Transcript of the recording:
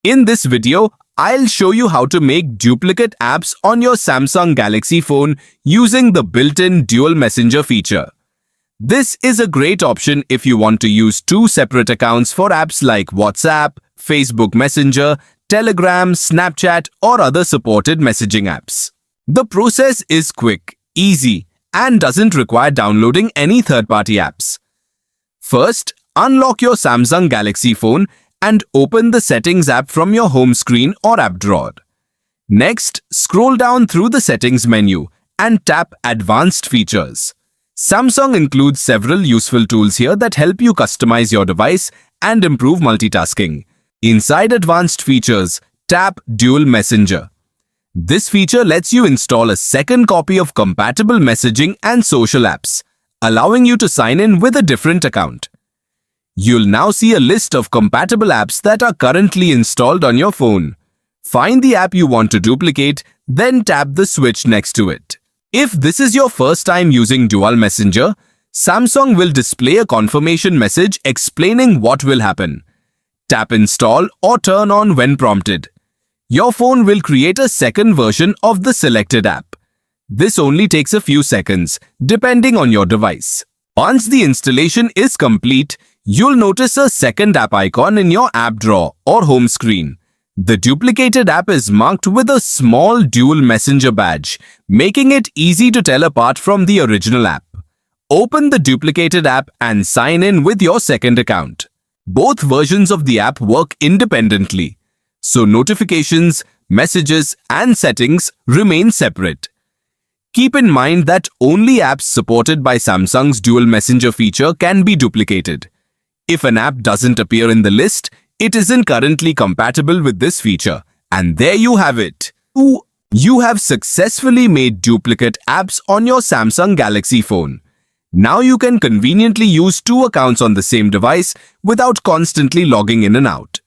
In this video, I'll show you how to make duplicate apps on your Samsung Galaxy phone using the built-in dual messenger feature. This is a great option if you want to use two separate accounts for apps like WhatsApp, Facebook Messenger, Telegram, Snapchat, or other supported messaging apps. The process is quick, easy, and doesn't require downloading any third-party apps. First, unlock your Samsung Galaxy phone and open the Settings app from your home screen or app drawer. Next, scroll down through the Settings menu and tap Advanced Features. Samsung includes several useful tools here that help you customize your device and improve multitasking. Inside Advanced Features, tap Dual Messenger. This feature lets you install a second copy of compatible messaging and social apps, allowing you to sign in with a different account. You'll now see a list of compatible apps that are currently installed on your phone. Find the app you want to duplicate, then tap the switch next to it. If this is your first time using Dual Messenger, Samsung will display a confirmation message explaining what will happen. Tap Install or Turn on when prompted. Your phone will create a second version of the selected app. This only takes a few seconds, depending on your device. Once the installation is complete, you'll notice a second app icon in your app drawer or home screen. The duplicated app is marked with a small dual messenger badge, making it easy to tell apart from the original app. Open the duplicated app and sign in with your second account. Both versions of the app work independently, so notifications, messages, and settings remain separate. Keep in mind that only apps supported by Samsung's dual messenger feature can be duplicated. If an app doesn't appear in the list, it isn't currently compatible with this feature. And there you have it. You have successfully made duplicate apps on your Samsung Galaxy phone. Now you can conveniently use two accounts on the same device without constantly logging in and out.